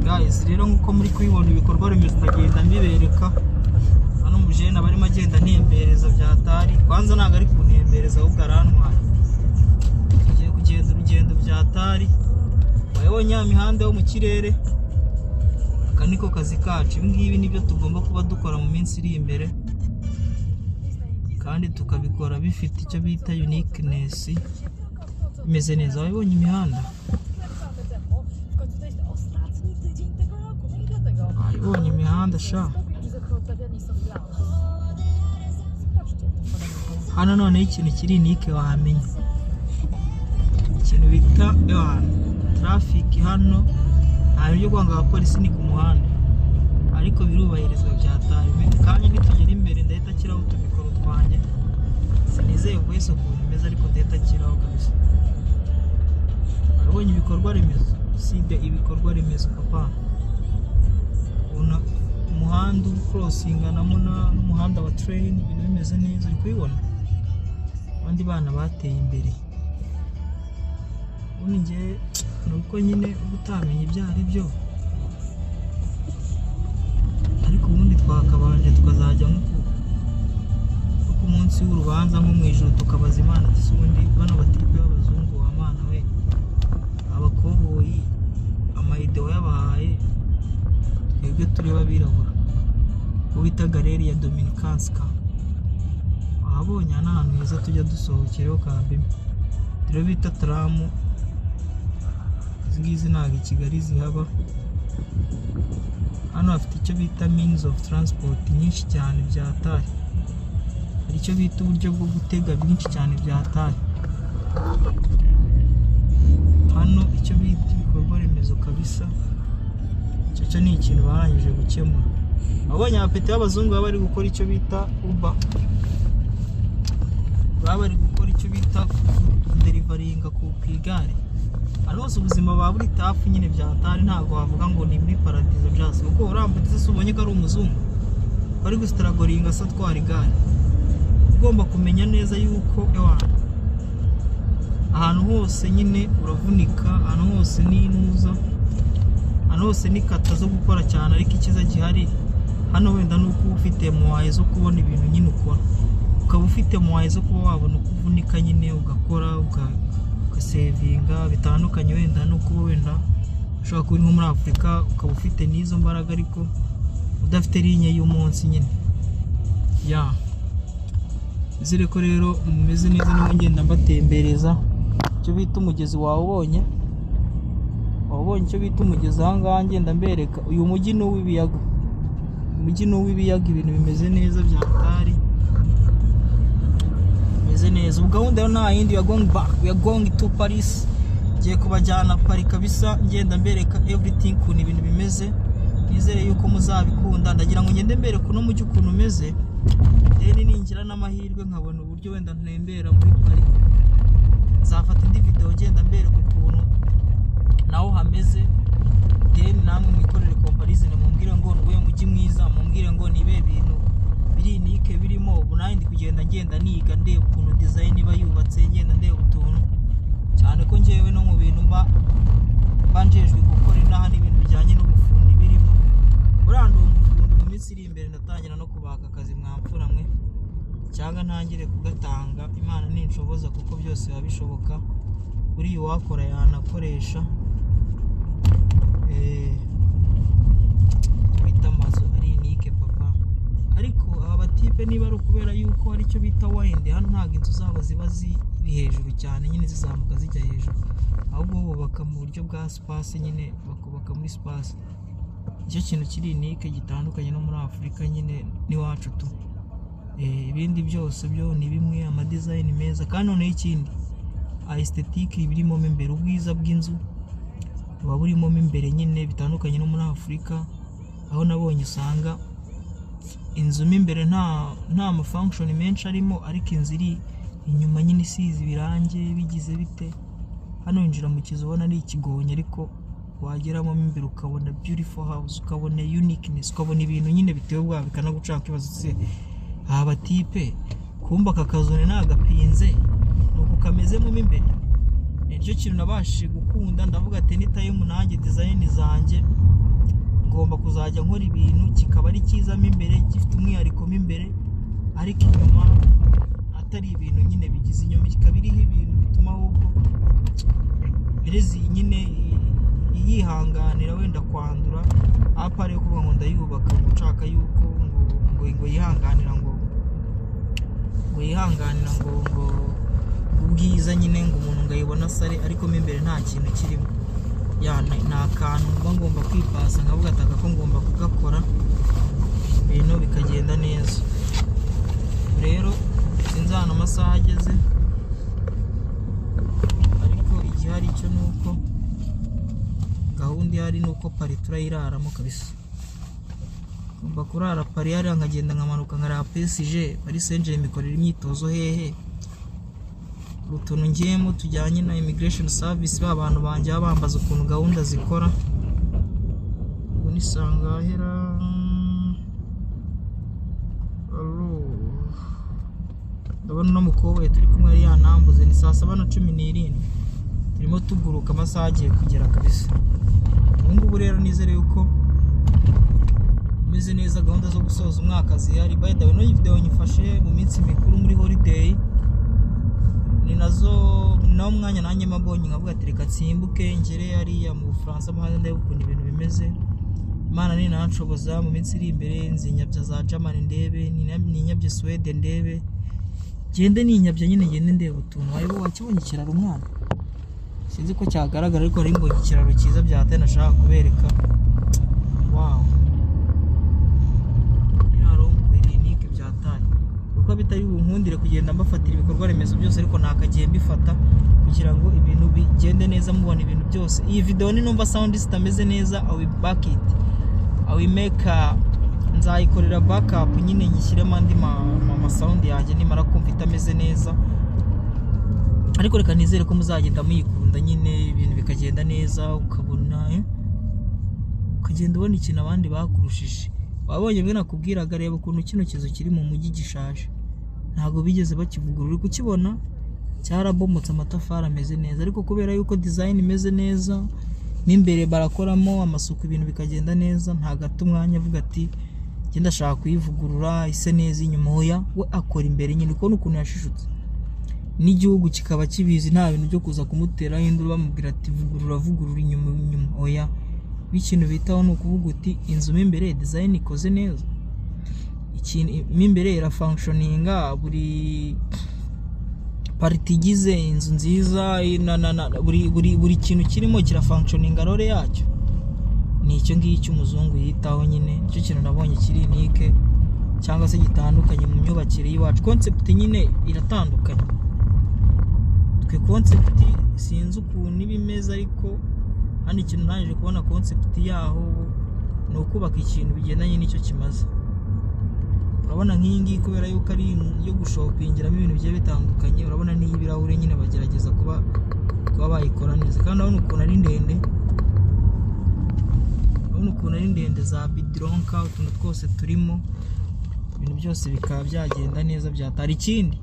guys rero nkuko muri kubibona ibikorwa remezo ndagenda mbibereka hano mujena barimo agenda ntembereza byatari kwanza ntago ari kuntembereza ahubwo arantwara tugiye kugenda urugendo byatari bayibonye imihanda yo mu kirere aka niko kazi kacu ngibi nibyo tugomba kuba dukora mu minsi iri imbere kandi tukabikora bifite icyo bita uniqueness imeze neza bayibonye imihanda bayibonye imihanda sha hano none ikintu kiri unique wamenya ikintu bita traffic hano nta buryo bwanga abapolisi ni ku muhanda ariko birubahirizwa byatari kandi nitugera imbere ndahita kiraho tubikora twanjye sinizeye wese ukuntu imeze ariko ndahita kiraho kabisa abonye ibikorwa remezo sibye ibikorwa remezo papa una umuhanda crossinga n'umuhanda wa train ibintu bimeze neza uri kubibona abandi bana bateye imbere unije nuko nyine ubutamenya ibyari byo ariko ubundi twakabanje tukazajya nko ku munsi w'urubanza nko mu ijuru tukabaza Imana tusubundi bano batipe b'abazungu wa mana we abakoboyi amaideo yabahaye twebwe turi babirabura ubita galeri ya Dominicanska abonye ahantu heza tujya dusohokereho kabime rero bita tramu ngizi ntago i Kigali zihaba hano hafite icyo bita means of transport nyinshi cyane byatari hari icyo bita uburyo bwo gutega byinshi cyane byatari hano icyo bita ibikorwa remezo kabisa cyo ni ikintu barangije gukemura abonye abapeti b'abazungu baba bari gukora icyo bita Uber baba bari gukora icyo bita deliveringa ku igare arose ubuzima baba buri tafu nyine byatari ntago wavuga ngo ni muri paradizo byase kuko urambutse subonye ko ari umuzungu bari gustragoringa sa twara igare ugomba kumenya neza yuko ahantu hose nyine uravunika ahantu hose n'inuza ahantu hose ni kata zo gukora cyane ariko ikiza gihari hano wenda nuko ufite muwaye zo kubona ibintu nyine ukora ukaba ufite muwaye zo kuba wabona uko uvunika nyine ugakora ugasevinga bitandukanye wenda nuko wenda ushobora kuba nko muri Afrika ukaba ufite n'izo mbaraga ariko udafite linye y'umunsi nyine izere ko rero mumeze neza niba ngenda mbatembereza icyo bita umugezi wawubonye icyo bita umugezi ahangaha ngenda mbereka uyu mujyi ni uw'ibiyaga ibintu bimeze neza byatari bimeze neza ubu gahunda yo nta yindi we are going to Paris ngiye kubajyana Paris kabisa ngenda mbereka everything ukuntu ibintu bimeze nizere yuko muzabikunda ndagira ngo ngende mbereka uno mujyi ukuntu umeze ningira n'amahirwe nkabona uburyo wenda ntembera muri Paris zafata indi video ngenda mbereka ukuntu naho hameze namwe mwikorere comparison mumbwire ngo nuwe mujyi mwiza mumbwire ngo nibe bintu biri nike birimo ubu nandi kugenda ngenda niga ndeba ukuntu design iba yubatse ngenda ndeba utuntu cyane ko ngewe no mu bintu banjejwe gukora inaha n'ibintu bijyanye n'ubufundi birimo burando umufundi mu minsi iri imbere ndatangira no kubaka akazi mwamfura mwe cyangwa ntangire kugatanga Imana ninshoboza kuko byose babishoboka uri wakora yanakoresha bita amazu ari nike papa ariko aba batipe niba ari ukubera yuko hari icyo bita wende hano ntabwo inzu zabo ziba ziri hejuru cyane nyine zizamuka zijya hejuru ahubwo bubaka mu buryo bwa space nyine bakubaka muri space icyo kintu kiri nike gitandukanye no muri Afrika nyine n'iwacu tu ibindi byose byo ni bimwe ama design meza kandi none ikindi aesthetique birimo imbere ubwiza bw'inzu buba burimo imbere nyine bitandukanye no muri Afrika aho nabonye usanga inzu imbere nta ma function menshi arimo ariko inzu iri inyuma nyine isize ibirange bigize bite hano injira mu kizu ubona ari ikigonye ariko wageramo imbere ukabona beautiful house ukabona uniqueness ukabona ibintu nyine bitewe bwa bikana gucaka kibazo aba tipe kumba kakazone nagapinze nuko kamezemo imbere nicyo kintu nabashije bigakunda ndavuga ati anytime nanjye design zanjye ngomba kuzajya nkora ibintu kikaba ari kizamo imbere gifite umwihariko mo imbere ariko inyuma atari ibintu nyine bigize inyuma kikaba iriho ibintu bituma ahubwo birezi nyine yihanganira wenda kwandura apare yo kuvuga ngo ndayubaka gucaka yuko ngo yihanganira ngo ubwiza nyine ngo umuntu ngayibona sare ariko mo imbere nta kintu kirimo ya nta kantu mba ngomba kwipasa nkavuga ataka ko ngomba kugakora ibintu bikagenda neza rero sinzi ahantu amasaha ageze ariko igihari cyo nuko gahunda ihari nuko pari turayiraramo kabisa ngomba kurara pari hariya nkagenda nkamanuka nkareba PSG Paris Saint-Germain mikorera imyitozo hehe utuntu ngiyemo tujyanye na immigration service abantu banjye bambaza ukuntu gahunda zikora ubu nisanga hera ndabona no mukobwa turi kumwe ari yanambuze ni saa 7:17 turimo tuguruka amasaha agiye kugera kabisa ubu rero nizere yuko meze neza gahunda zo gusoza umwaka zihari by the way no video nyifashe mu minsi mikuru muri holiday ni nazo nawo mwanya nanjye mabonye nkavuga ati reka tsimbuke ngere hariya mu Bufaransa mahande ndabukunda ibintu bimeze Imana ni nanshoboza mu minsi iri imbere nzinyabya za Germany ndebe ninyabye Sweden ndebe gende ninyabye nyine ngende ndebe utuntu wayibo wakibonye ikiraro umwana sinzi ko cyagaragara ariko ari mbonye ikiraro cyiza byate nashaka kubereka wow kuko bitari bunkundire kugenda mbafatira ibikorwa remezo byose ariko nakagiye mbifata kugira ngo ibintu bigende neza mubona ibintu byose iyi video ni numva sound zitameze neza I will back it I will make nzayikorera backup nyine nyishyiremo andi ma sound yanjye nimara kumva itameze neza ariko reka nizere ko muzagenda muyikunda nyine ibintu bikagenda neza ukabona ukagenda ubona ikintu abandi bakurushije wabonye bwe nakubwiraga reba ukuntu kino kizo kiri mu mujyi gishaje ntago bigeze bakivugurura kukibona cyarabomotse amatafari ameze neza ariko kubera yuko design imeze neza n'imbere barakoramo amasuku ibintu bikagenda neza nta gato umwanya avuga ati genda shaka kuyivugurura ise neza inyuma hoya we akora imbere nyine uko n'ukuntu yashishutse n'igihugu kikaba kibizi nta bintu byo kuza kumutera hindura bamubwira ati vugurura inyuma hoya bikintu bitaho no kuvuga uti inzu imbere design ikoze neza ikintu imbere ira functioninga buri party gize inzu nziza buri kintu kirimo kira functioninga role yacyo ni icyo ngicyo umuzungu yitaho nyine icyo kintu nabonye kiri nike cyangwa se gitandukanye mu myubakire y'iwacu concept nyine iratandukanye twe concept sinzi ukuntu ibimeze ariko hano ikintu naje kubona concept yaho ni ukubaka ikintu bigendanye n'icyo kimaze urabona nk'ingi kubera yuko ari yo gushopingiramo ibintu bigiye bitandukanye urabona ni ibirahure nyine bagerageza kuba bayikora neza kandi urabona ukuntu ari ndende za bidronka utuntu twose turimo ibintu byose bikaba byagenda neza byatari ikindi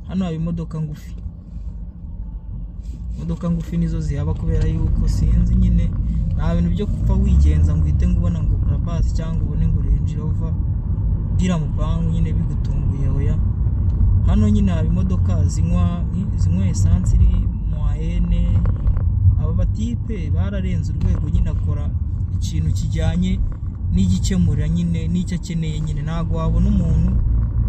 hano hari imodoka ngufi nizo zihaba kubera yuko sinzi nyine nta bintu byo kupfa wigenza ngo uhite ngubona ngo Brabus cyangwa ubone ngo Range Rover gira mu pangu nyine bigutunguye hoya hano nyine hari imodoka zinywa essence iri mu AN aba batipe bararenze urwego nyine akora ikintu kijyanye n'igikemurira nyine n'icyo akeneye nyine ntago wabona umuntu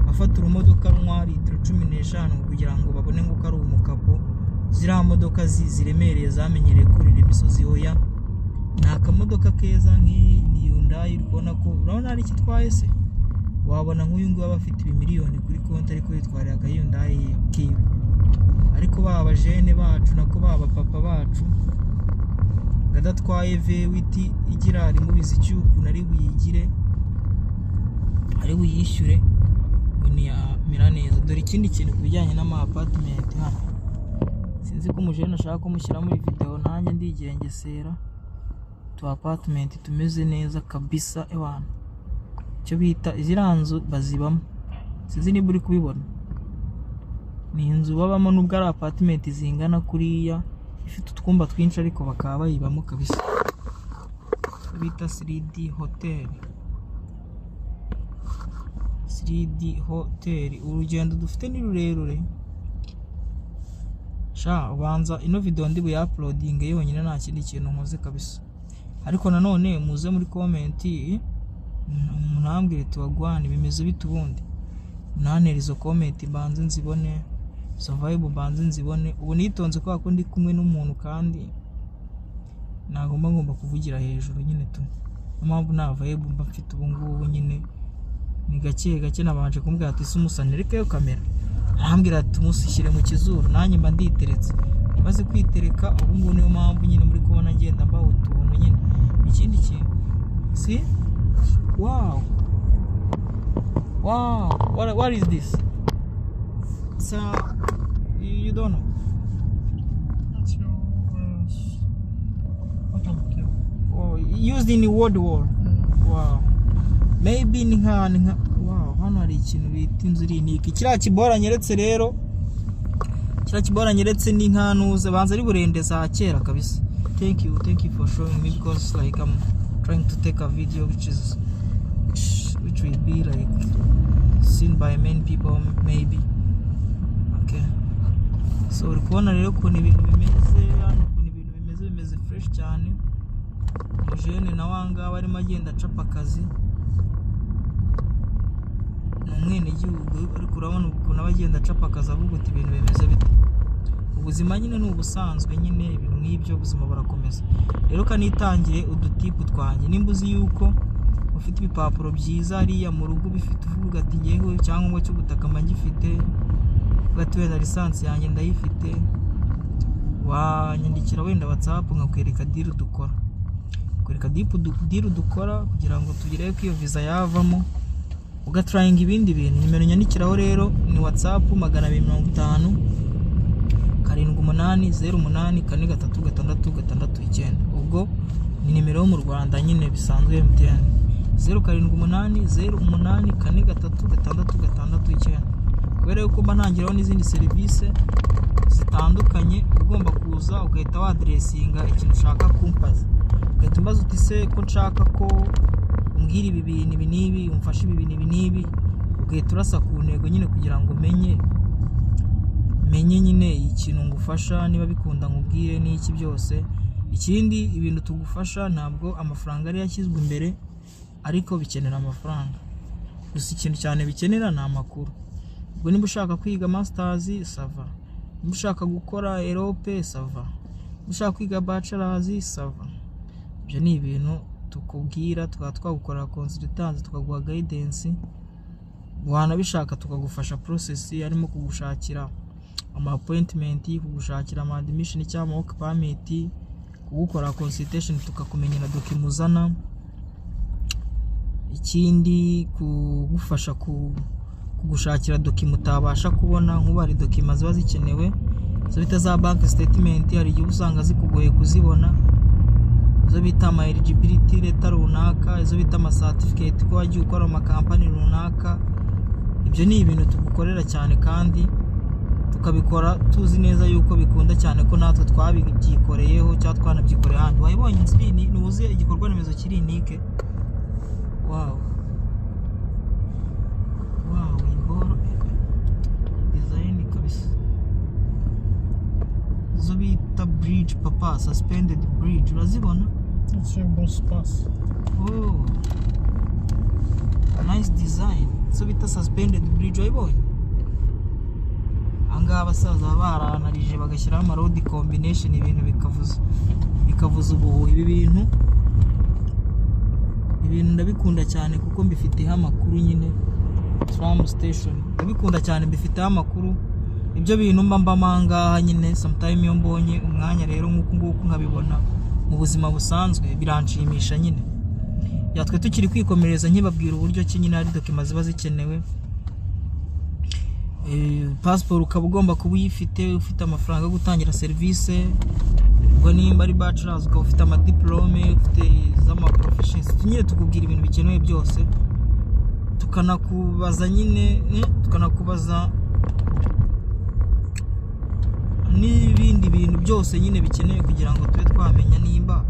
afata urumodoka runywa litiro 15 kugira ngo babone ngo ari umukapo ziriya modoka ziremereye zamenyereye kurira imisozi hoya nta kamodoka keza nk'iyi Hyundai urabona ko urabona ari kitwaye se wabona nk'uyu nguyu aba afite ibimiliyoni kuri konti ariko yitwarira Hyundai kiwe ariko baba jene bacu nako baba papa bacu gadatwaye V8 igira ari mubizi cyuko nari buyigire ari buyishyure ngo ni miraneza dore ikindi kintu kubijyanye n'ama apartment hano sinzi ko umujene ashaka kumushyira muri video nanjye ndigengesera tu apartment tumeze neza kabisa ewana cyo bita iziranzu bazibamo sinzi niba uri kubibona ni inzu babamo nubwo ari apartment zingana kuriya ifite utwumba twinshi ariko bakaba bayibamo kabisa, bita 3D hotel. 3D hotel. Urugendo dufite ni rurerure sha, ubanza ino video ndi buya uploading yonyine nta kindi kintu nkoze kabisa. Ariko nanone muze muri comment munambwire tuwagwana bimeze bitubundi, nanere izo comment banze nzibone, survive banze nzibone. Ubu nitonze kwa ko ndi kumwe n'umuntu kandi ngomba kuvugira hejuru nyine tu, impamvu nta vibe mba mfite ubu ngubu nyine ni gake nabanje kumbwira ati sumusane reka yo kamera, arambwira ati umusishyire mu kizuru, nanjye mba nditeretse, maze kwitereka ubu ngubu niyo mpamvu nyine muri kubona ngenda mbaho utuntu nyine. Ikindi kintu see, wow, what is this? So you don't know? That's your automotive. Oh, used in the World War. Wow. Maybe ni nka wow, hano hari ikintu bita inzu riniki. Kiriya kibora nyeretse rero, kiriya kibora nyeretse ni nkanuze banza ari burende za kera kabisa. Thank you for showing me, because like I'm trying to take a video which will be like seen by many people maybe. Okay, so uri kubona rero ukuntu ibintu bimeze hano, ukuntu ibintu bimeze fresh cyane. Umujene na wanga barimo agenda acapa akazi, n'umwene gihugu ariko urabona ukuntu abagenda acapa akazi avuga uti ibintu bimeze bite. Ubuzima nyine ni ubusanzwe nyine, ibintu nk'ibyo ubuzima burakomeza. Rero kanitangire udutipu twanjye, nimba uzi yuko ufite ibipapuro byiza hariya mu rugo bifite, uvuga ati ngewe icyangombwa cyo gutaka mba ngifite, ugatuye na lisansi yanjye ndayifite, wanyandikira wenda WhatsApp nkakwereka deal dukora, kwereka deal dukora kugira ngo tugire ko iyo visa yavamo, ugatrying ibindi bintu. Nimero nyandikiraho rero ni WhatsApp 250 780843669. ubwo ni nimero yo mu Rwanda nyine bisanzwe MTN 0780843669. kubera yuko mba ntangiraho n'izindi serivisi zitandukanye, ugomba kuza ugahita wa adressinga ikintu ushaka kumpaza, ugahita umbaza uti se ko nshaka ko umbwira ibi bintu ibi nibi, umfashe ibi bintu ibi nibi, ugahita urasa ku ntego nyine kugira ngo menye nyine ikintu ngufasha, niba bikunda nkubwire n'iki byose. Ikindi ibintu tugufasha ntabwo amafaranga ari yashyizwe imbere, ariko bikenera amafaranga gusa. Ikintu cyane bikenera ni amakuru. Ubwo niba ushaka kwiga masters sava, niba ushaka gukora Europe sava, niba ushaka kwiga bachelors sava. Ibyo ni ibintu tukubwira, twagukorera consultance, tukaguha guidance, wanabishaka tukagufasha process harimo kugushakira ama appointment, kugushakira ama admission cyangwa work permit, kugukora consultation tukakumenyera dokimuzana. Ikindi kugufasha kugushakira document utabasha kubona, nk'ubari document ziba zikenewe zo bita za bank statement, hari igihe usanga zikugoye kuzibona, zo bita ama eligibility letter runaka, zo bita ama certificate ko wagiye ukora mu company runaka. Ibyo ni ibintu tugukorera cyane kandi tukabikora tuzi neza yuko bikunda cyane ko natwe twabibyikoreyeho cyangwa twanabyikoreye handi. Wayibonye inzini nuze igikorwa remezo kiri nike. Wow, iboro design kabisa. Zo bita bridge papa, suspended bridge, urazibona? It's your boss pass. Oh, nice design. Zo bita suspended bridge, wayibonye? Anga abasaza baranarije bagashyiraho ama road combination, ibintu bikavuza ubuhu. Ibi bintu ndabikunda cyane kuko mbifiteho amakuru nyine. Tram station ndabikunda cyane, mbifiteho amakuru. Ibyo bintu mba mangaha nyine sometime iyo mbonye umwanya rero nk'uko nkabibona mu buzima busanzwe biranshimisha nyine. Yatwe tukiri kwikomereza nkibabwira uburyo ki nyine hari document ziba zikenewe. Passport ukaba ugomba kuba uyifite, ufite amafaranga yo gutangira service. Ubwo nimba ari bachelors ukaba ufite ama diplome, ufite z'ama professions, nyine tukubwira ibintu bikenewe byose, tukanakubaza nyine tukanakubaza n'ibindi bintu byose nyine bikeneye kugira ngo tube twamenya nimba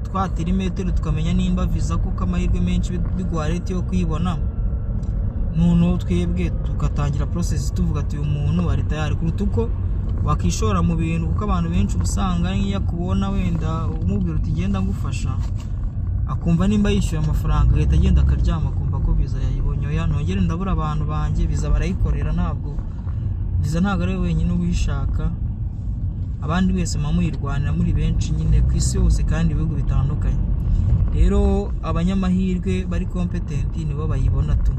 twatera imetero, tukamenya nimba visa kuko amahirwe menshi biguha leta yo kuyibona, noneho twebwe tugatangira process tuvuga ati uyu muntu ari tayari, kuruta uko wakishora mu bintu, kuko abantu benshi usanga nk'iyo kubona wenda umubwira uti genda ngufasha, akumva nimba yishyuye amafaranga agahita agenda akaryama akumva ko visa yayibonye. Oya, nongere ndabura abantu banjye visa barayikorera, ntabwo visa ntabwo ari wenyine ubishaka, abandi wese muyirwanira muri benshi nyine ku isi yose kandi ibihugu bitandukanye. Rero abanyamahirwe bari competent nibo bayibona tu.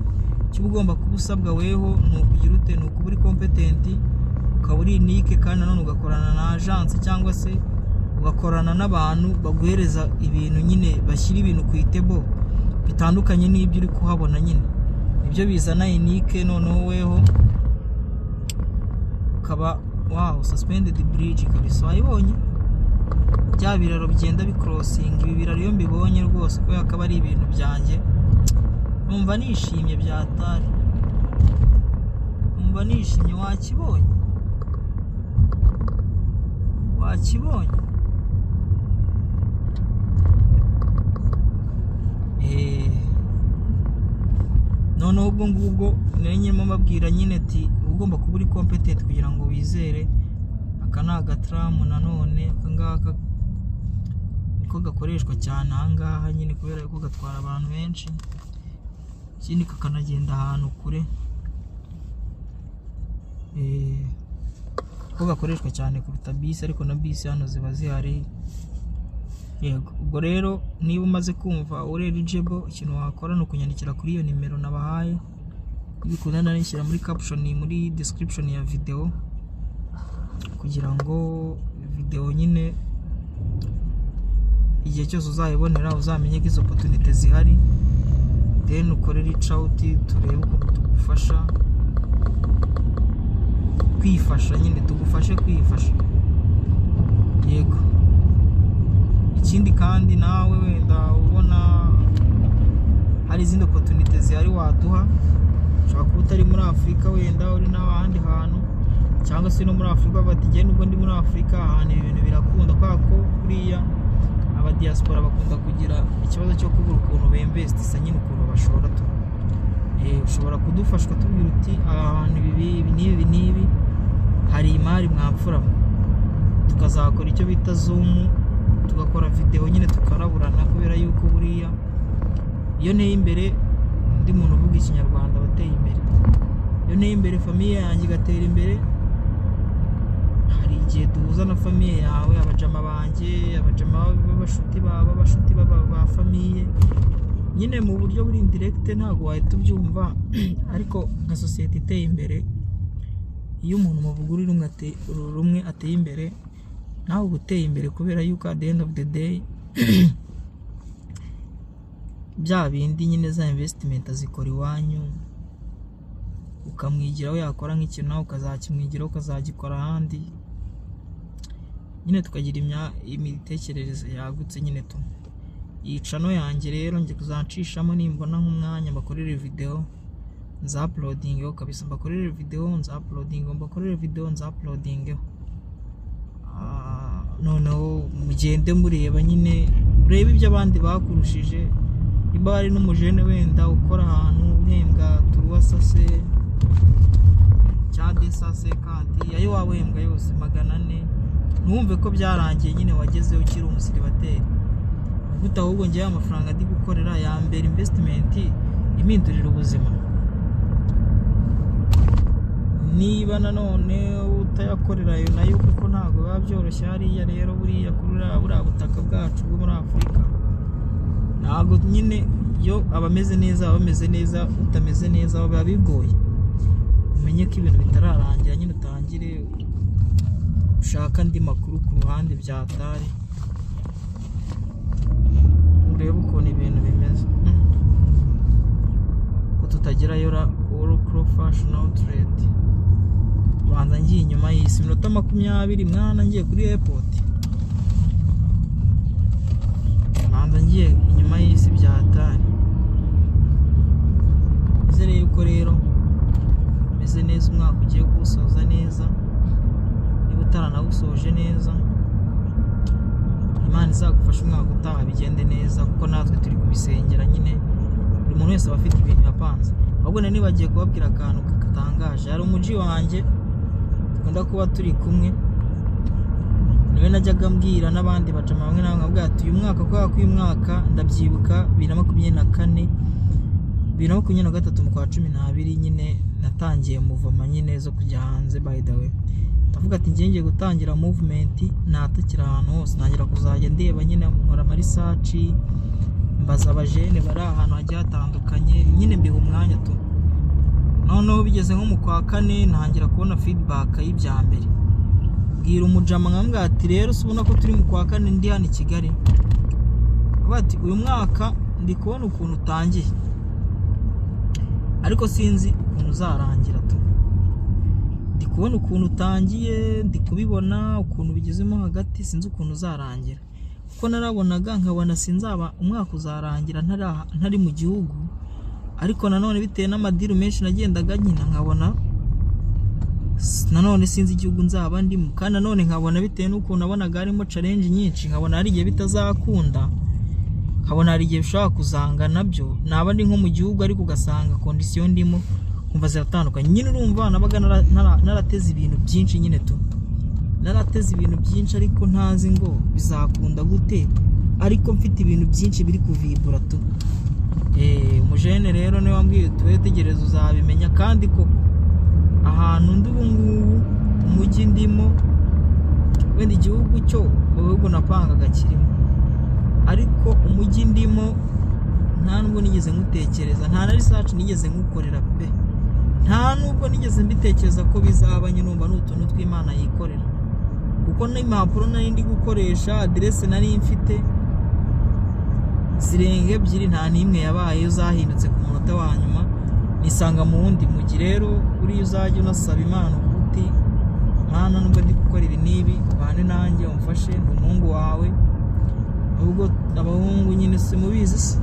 Cyo ugomba kuba usabwa weho ni ukugira ute, ni ukuba uri competent, ukaba uri unique, kandi nanone ugakorana na agence cyangwa se ugakorana n'abantu baguhereza ibintu nyine bashyira ibintu ku itebo bitandukanye n'ibyo uri kuhabona nyine, nibyo bizana unique. Noneho weho ukaba wow, suspended bridge kabisa, wayibonye bya biraro bigenda bicrossing, ibi biraro iyo mbibonye rwose ko yakaba ari ibintu byanjye, numva nishimye byatari, numva nishimye. Wakibonye noneho ubwo ngubwo nyine mabwira nyine ati ugomba kuba uri competent kugira ngo wizere. Aka ni agatramu nanone, aka ngaka niko gakoreshwa cyane ahangaha nyine kubera ko gatwara abantu benshi, ikindi kakanagenda ahantu kure, ko gakoreshwa cyane kuruta bisi, ariko na bisi hano ziba zihari. Yego, ubwo rero niba umaze kumva uri eligible, ikintu wakora ni ukunyandikira kuri iyo nimero nabahaye, bikunda nanishyira muri caption, muri description ya video, kugira ngo video nyine igihe cyose uzayibonera uzamenye ko izo opportunity zihari, then ukore reach out turebe ukuntu tugufasha kwifasha, nyine tugufashe kwifasha. Yego, ikindi kandi nawe wenda ubona hari izindi opportunity zihari waduha, ushobora kuba utari muri Afurika, wenda uri n'ahandi hantu, cyangwa se no muri Afurika bati genda ubwo ndi muri Afurika ahantu ibintu birakunda, kwa ko kuriya aba diaspora bakunda kugira ikibazo cyo kubura ukuntu beinvestisa nyine ukuntu bashora tu. Ushobora kudufashwa tubwira uti ahantu ibi n'ibi hari imari mwapfura, tukazakora icyo bita zoom, tugakora video nyine tukaraburana, kubera yuko buriya iyo nteye imbere undi muntu uvuga ikinyarwanda bateye imbere, iyo nteye imbere famiye yanjye igatera imbere, hari igihe duhuza na famiye yawe, abajama banjye, abajama b'abashuti ba famiye, nyine mu buryo buri indirect ntabwo wahita ubyumva, ariko nka society iteye imbere, iyo umuntu muvuguri rumwe ateye imbere, nawe guteye imbere, kubera yuko at the end of the day bya bindi nyine za investment azikora iwanyu, ukamwigiraho, yakora nk'ikintu nawe ukazakimwigiraho, ukazagikora ahandi, nyine tukagira imitekerereze yagutse nyine tu. Iyi channel yanjye rero ngiye kuzancishamo nimbona nk'umwanya mbakorere video nza uploading kabisa, mbakorere video nza uploading, mbakorere video nza uploading. Noneho mugende mureba nyine, urebe ibyo abandi bakurushije, niba hari n'umujene wenda ukora ahantu uhembwa turuwasase cyangwa sase kandi yayo wahembwa yose 400, ntumve ko byarangiye nyine wageze ukiri umusiribateri, guta ahubwo ngiye amafaranga ndi gukorera ya mbere investment impindurira ubuzima. Niba nanone utayakorera yo nayo kuko ntago biba byoroshye hariya, rero buriya buriya butaka bwacu bwo muri Afurika ntago nyine yo abameze neza, abameze neza, utameze neza biba bigoye. Umenye ko ibintu bitararangira, nyine utangire ushaka andi makuru ku ruhande byatari, urebe ukuntu ibintu bimeze, ko tutagerayo professional trade. Banza ngiye inyuma y'isi minota 20 mwana, ngiye kuri airport, banza ngiye inyuma y'isi byatari. Izere yuko rero meze neza. neza umwaka ugiye kuwusoza neza, niba utaranawusoje neza Imana izagufasha umwaka utaha bigende neza, kuko natwe turi kubisengera nyine, buri muntu wese aba afite ibintu yapanze. Ahubwo nari bagiye kubabwira akantu katangaje. Hari umuji wanjye dukunda kuba turi kumwe, niwe najyaga mbwira n'abandi bacama bamwe na bamwe, nkabwira ati uyu mwaka kubera ko uyu mwaka ndabyibuka 2024 2023 mu kwa 12 nyine natangiye muvoma nyine zo kujya hanze. By the way ndavuga ati ngiye gutangira movement, natakira ahantu hose nangira kuzajya ndeba nyine nkora ama research, mbaza abajene bari ahantu hagiye hatandukanye nyine mbiha umwanya tu. Noneho bigeze nko mu kwa 4 ntangira kubona feedback y'ibya mbere, bwira umujama nkambwira ati rero subona ko turi mu kwa 4 ndi hano i Kigali, bati uyu mwaka ndi kubona ukuntu utangiye ariko sinzi ukuntu uzarangira tu. Ndi kubona ukuntu utangiye, ndi kubibona ukuntu bigezemo hagati, sinzi ukuntu uzarangira, kuko narabonaga nkabona sinzaba umwaka uzarangira ntari mu gihugu, ariko nanone bitewe n'amadiru menshi nagendaga nyina nkabona nanone sinzi igihugu nzaba ndimo, kandi nanone nkabona bitewe n'ukuntu nabonaga harimo challenge nyinshi, nkabona hari igihe bitazakunda, nkabona hari igihe bishobora kuzanga nabyo naba ndi nko mu gihugu ariko ugasanga condition ndimo kumva ziratandukanye. Nyine urumva nabaga narateze ibintu byinshi nyine tu, narateze ibintu byinshi ariko ntazi ngo bizakunda gute, ariko mfite ibintu byinshi biri kuvibura tu. Umujene rero niwe wambwiye tuwe tegereza uzabimenya, kandi koko ahantu ndi ubu ngubu umujyi ndimo wenda igihugu cyo ubwo napangaga kirimo, ariko umujyi ndimo nta nubwo nigeze ngutekereza, nta na research nigeze ngukorera pe, nta nubwo nigeze mbitekereza ko bizaba nyine numva n'utuntu tw'Imana yikorera, kuko n'impapuro nari ndi gukoresha adresse nari mfite zirenga 2 nta n'imwe yabaye zahindutse ku munota wa nyuma, nisanga mu wundi mujyi. Rero uri uzajya unasaba Imana uti Mana nubwo ndi gukora ibi nibi bane nanjye umfashe, ndi umuhungu wawe, ubwo abahungu nyine se mubizi se,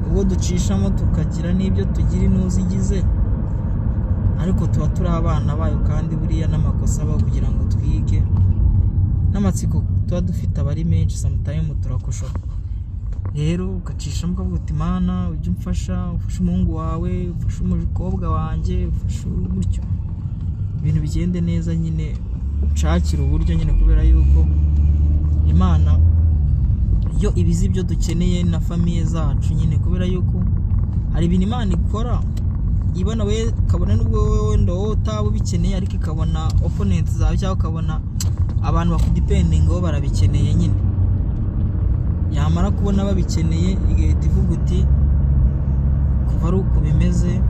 ubwo ducishamo tukagira n'ibyo tugira inuzigize, ariko tuba turi abana bayo, kandi buriya n'amakosa aba kugira ngo twige, n'amatsiko tuba dufite abari menshi sometimes turakoshoka. Rero ukacishamo ukavuga uti Mana ujye umfasha, ufashe umuhungu wawe, ufashe umukobwa wanjye, ufashe gutyo ibintu bigende neza nyine, ucakira uburyo nyine, kubera yuko Imana yo ibizi ibyo dukeneye na famiye zacu nyine, kubera yuko hari ibintu Imana ikora ibona we kabona nubwo wowe ndo utaba bikeneye, ariko ikabona opponents zawe cyangwa ukabona abantu bakudepending ngo barabikeneye nyine, yamara kubona babikeneye igahita ivuga uti kuva ari uko bimeze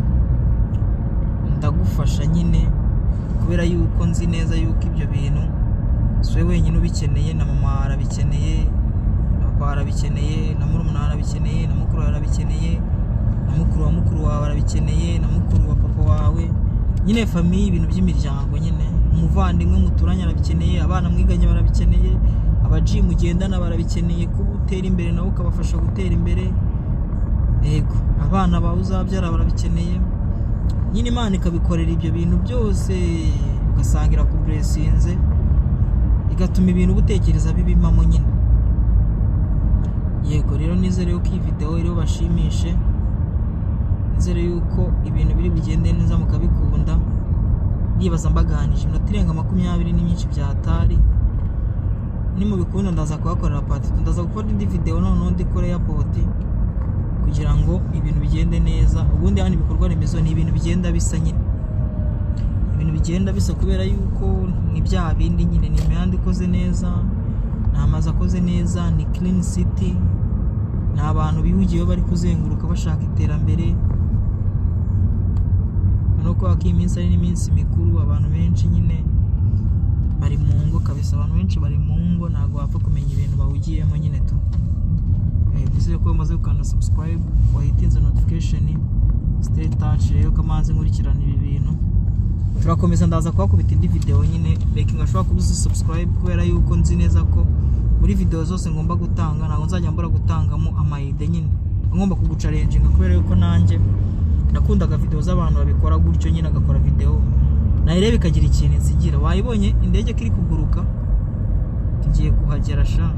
ndagufasha nyine, kubera yuko nzi neza yuko ibyo bintu siwe wenyine ubikeneye, na mama arabikeneye, na papa arabikeneye, na murumuna arabikeneye, na mukuru arabikeneye, na mukuru wa mukuru wawe arabikeneye, na mukuru wa papa wawe, nyine famille, ibintu by'imiryango nyine, umuvandimwe muturanye arabikeneye, abana mwiganye barabikeneye, abaji mugendana barabikeneye, kuba utera imbere nawe ukabafasha gutera imbere, yego abana bawe uzabyara barabikeneye nyine. Imana ikabikorera ibyo bintu byose, ugasangira ku blessinze, igatuma ibintu gutekereza bibimamo nyine. Yego rero nizere yuko iyi video iri bashimishe, nizere yuko ibintu biri bigende neza mukabikunda, nibaza mbaganije iminota irenga 20 ni myinshi byatari, ni mu bikunda ndaza kuhakorera part, ndaza gukora indi video noneho ndikore airport kugira ngo ibintu bigende neza. Ubundi hano ibikorwa remezo ni ibintu bigenda bisa nyine, ibintu bigenda bisa kubera yuko ni bya bindi nyine, ni imihanda ikoze neza, ni amazi akoze neza, ni clean city, ni abantu bihugiyeho bari kuzenguruka bashaka iterambere. Nuko iminsi ari n'iminsi mikuru, abantu benshi nyine bari mu ngo kabisa, abantu benshi bari mu ngo, ntago wapfa kumenya ibintu bahugiyemo nyine tu. Nizere ko umaze gukanda subscribe, wahitinze notification, stay touch rero kamaze nkurikirana ibi bintu. Turakomeza ndaza kubakubita indi video nyine, making ashobora kubuza subscribe, kubera yuko nzi neza ko muri video zose ngomba gutanga ntago nzajya mbura gutangamo amayide nyine, ngomba kugucalenginga, kubera yuko nanjye nakundaga video z'abantu babikora gutyo nyine agakora video nayirebe ikagira ikintu nsigira. Wayibonye indege kiri kuguruka, tugiye kuhagera sha,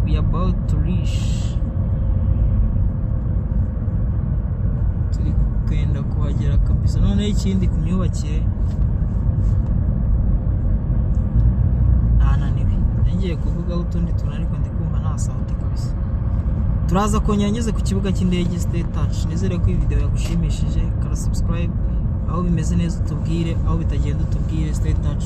we about to reach, turi kwenda kuhagera kabisa. None ikindi ku myubakire nananiwe, ngiye kuvugaho utundi tuntu ariko ndikumva nta sauti kabisa. Turaza kongera ngeze ku kibuga cy'indege. Stay touch, nizere ko iyi video yagushimishije. Kara subscribe aho bimeze neza utubwire, aho bitagenda utubwire. Stay touch.